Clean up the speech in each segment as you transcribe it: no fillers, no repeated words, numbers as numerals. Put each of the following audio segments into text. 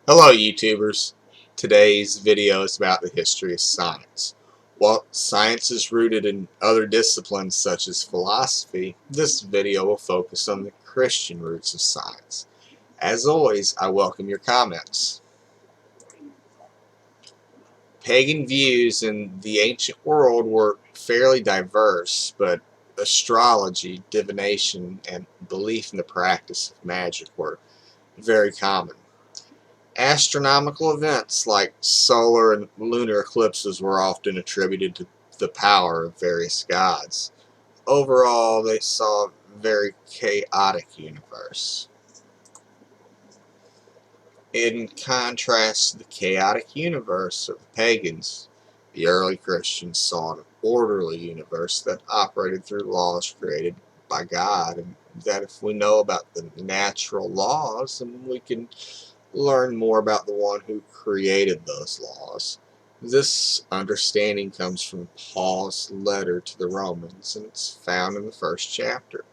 Hello YouTubers. Today's video is about the history of science. While science is rooted in other disciplines such as philosophy, this video will focus on the Christian roots of science. As always, I welcome your comments. Pagan views in the ancient world were fairly diverse, but astrology, divination, and belief in the practice of magic were very common. Astronomical events like solar and lunar eclipses were often attributed to the power of various gods. Overall, they saw a very chaotic universe. In contrast to the chaotic universe of the pagans, the early Christians saw an orderly universe that operated through laws created by God, and that if we know about the natural laws, then we can learn more about the one who created those laws. This understanding comes from Paul's letter to the Romans, and it's found in the first chapter.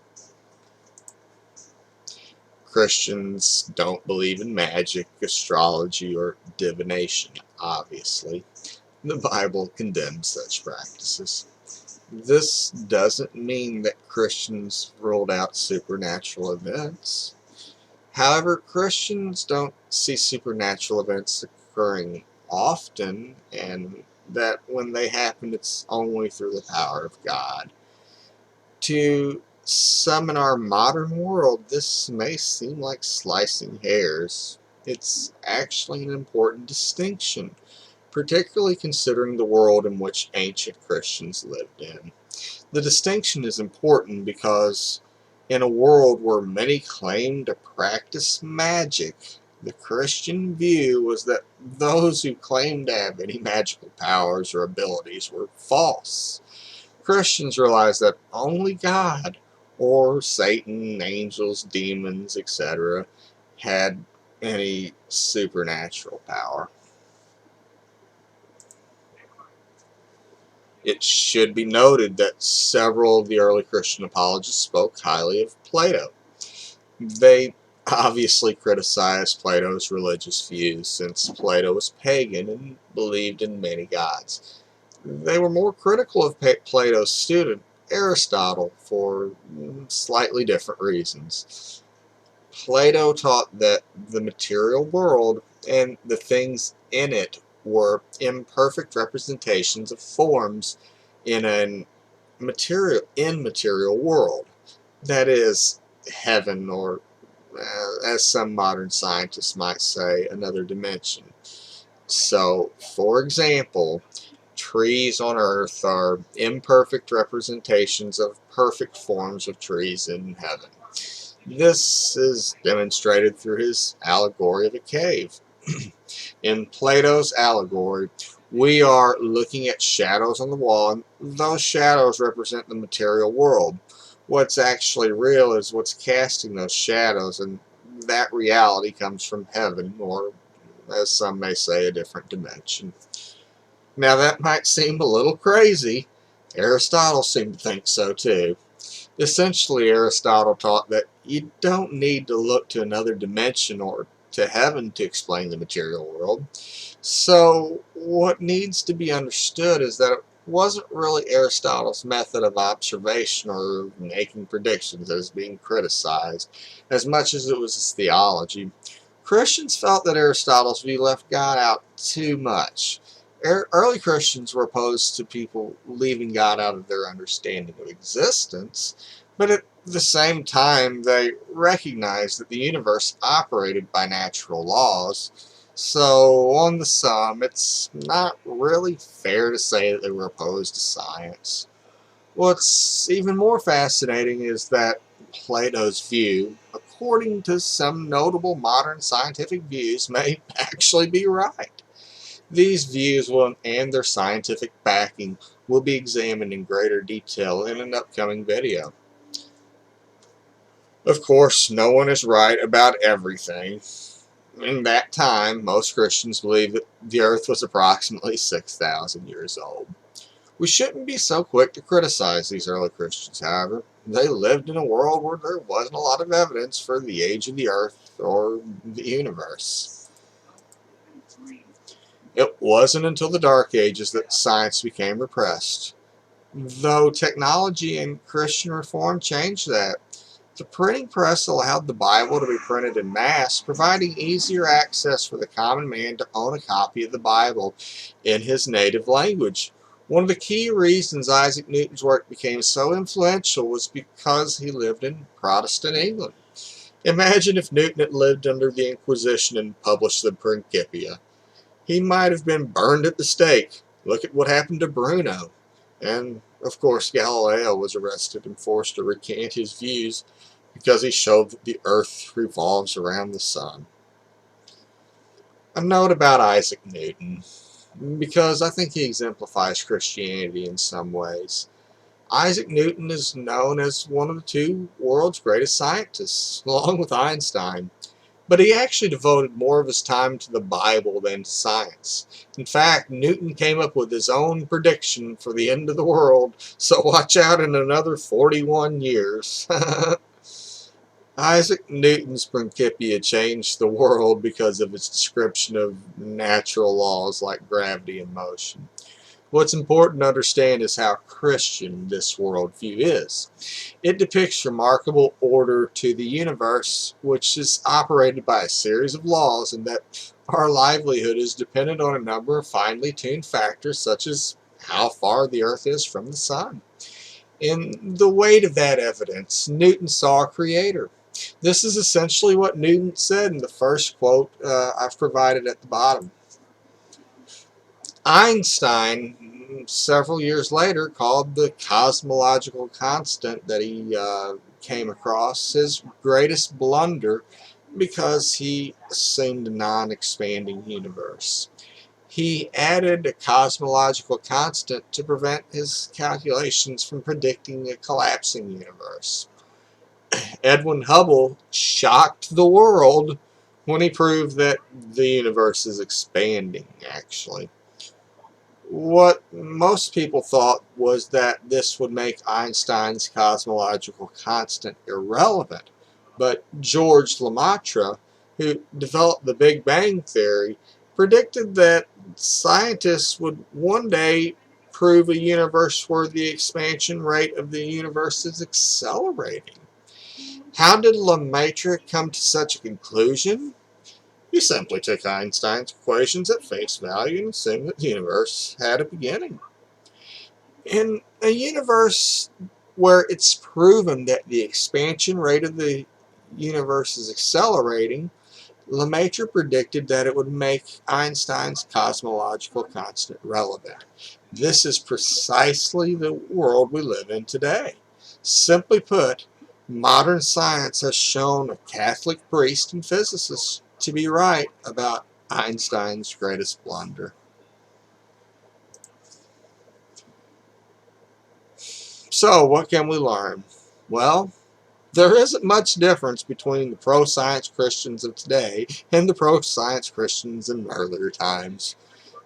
Christians don't believe in magic, astrology, or divination, obviously. The Bible condemns such practices. This doesn't mean that Christians ruled out supernatural events. However, Christians don't see supernatural events occurring often, and that when they happen, it's only through the power of God. To some in our modern world, this may seem like slicing hairs. It's actually an important distinction, particularly considering the world in which ancient Christians lived in. The distinction is important because in a world where many claim to practice magic, the Christian view was that those who claimed to have any magical powers or abilities were false. Christians realized that only God, or Satan, angels, demons, etc., had any supernatural power. It should be noted that several of the early Christian apologists spoke highly of Plato. They obviously criticized Plato's religious views, since Plato was pagan and believed in many gods. They were more critical of Plato's student, Aristotle, for slightly different reasons. Plato taught that the material world and the things in it were imperfect representations of forms in an immaterial world. That is, heaven, or as some modern scientists might say, another dimension. So, for example, trees on Earth are imperfect representations of perfect forms of trees in heaven. This is demonstrated through his allegory of a cave. In Plato's allegory, we are looking at shadows on the wall, and those shadows represent the material world. What's actually real is what's casting those shadows, and that reality comes from heaven, or as some may say, a different dimension. Now that might seem a little crazy. Aristotle seemed to think so too. Essentially, Aristotle taught that you don't need to look to another dimension or to heaven to explain the material world. So what needs to be understood is that it wasn't really Aristotle's method of observation or making predictions that is being criticized, as much as it was his theology. Christians felt that Aristotle's view left God out too much. Early Christians were opposed to people leaving God out of their understanding of existence, but at the same time they recognized that the universe operated by natural laws. So, on the sum, it's not really fair to say that they were opposed to science. What's even more fascinating is that Plato's view, according to some notable modern scientific views, may actually be right. These views and their scientific backing will be examined in greater detail in an upcoming video. Of course, no one is right about everything. In that time, most Christians believed that the earth was approximately 6,000 years old. We shouldn't be so quick to criticize these early Christians, however. They lived in a world where there wasn't a lot of evidence for the age of the earth or the universe. It wasn't until the Dark Ages that science became repressed, though technology and Christian reform changed that. The printing press allowed the Bible to be printed in mass, providing easier access for the common man to own a copy of the Bible in his native language. One of the key reasons Isaac Newton's work became so influential was because he lived in Protestant England. Imagine if Newton had lived under the Inquisition and published the Principia. He might have been burned at the stake. Look at what happened to Bruno. And, of course, Galileo was arrested and forced to recant his views because he showed that the earth revolves around the sun. A note about Isaac Newton, because I think he exemplifies Christianity in some ways. Isaac Newton is known as one of the two world's greatest scientists, along with Einstein. But he actually devoted more of his time to the Bible than to science. In fact, Newton came up with his own prediction for the end of the world, so watch out in another 41 years. Isaac Newton's Principia changed the world because of its description of natural laws like gravity and motion. What's important to understand is how Christian this worldview is. It depicts remarkable order to the universe, which is operated by a series of laws, and that our livelihood is dependent on a number of finely tuned factors, such as how far the Earth is from the Sun. In the weight of that evidence, Newton saw a creator. This is essentially what Newton said in the first quote I've provided at the bottom. Einstein, several years later, called the cosmological constant that he came across his greatest blunder because he assumed a non-expanding universe. He added a cosmological constant to prevent his calculations from predicting a collapsing universe. Edwin Hubble shocked the world when he proved that the universe is expanding, actually. What most people thought was that this would make Einstein's cosmological constant irrelevant, but George Lemaitre, who developed the Big Bang Theory, predicted that scientists would one day prove a universe where the expansion rate of the universe is accelerating. How did Lemaitre come to such a conclusion? He simply took Einstein's equations at face value and assumed that the universe had a beginning. In a universe where it's proven that the expansion rate of the universe is accelerating, Lemaitre predicted that it would make Einstein's cosmological constant relevant. This is precisely the world we live in today. Simply put, modern science has shown a Catholic priest and physicist to be right about Einstein's greatest blunder. So, what can we learn? Well, there isn't much difference between the pro-science Christians of today and the pro-science Christians in earlier times.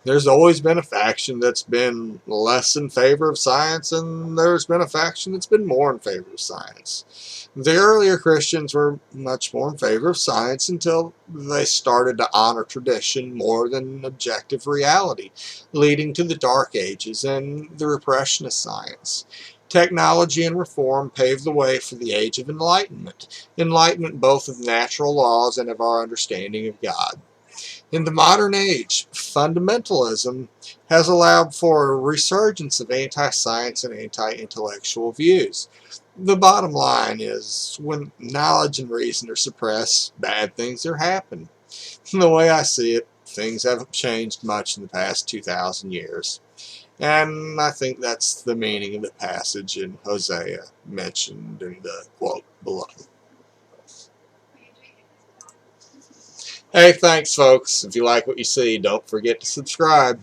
There's always been a faction that's been less in favor of science, and there's been a faction that's been more in favor of science. The earlier Christians were much more in favor of science until they started to honor tradition more than objective reality, leading to the Dark Ages and the repression of science. Technology and reform paved the way for the Age of enlightenment both of natural laws and of our understanding of God. In the modern age, fundamentalism has allowed for a resurgence of anti-science and anti-intellectual views. The bottom line is, when knowledge and reason are suppressed, bad things are happening. The way I see it, things haven't changed much in the past 2,000 years. And I think that's the meaning of the passage in Hosea mentioned in the quote below. Hey, thanks, folks. If you like what you see, don't forget to subscribe.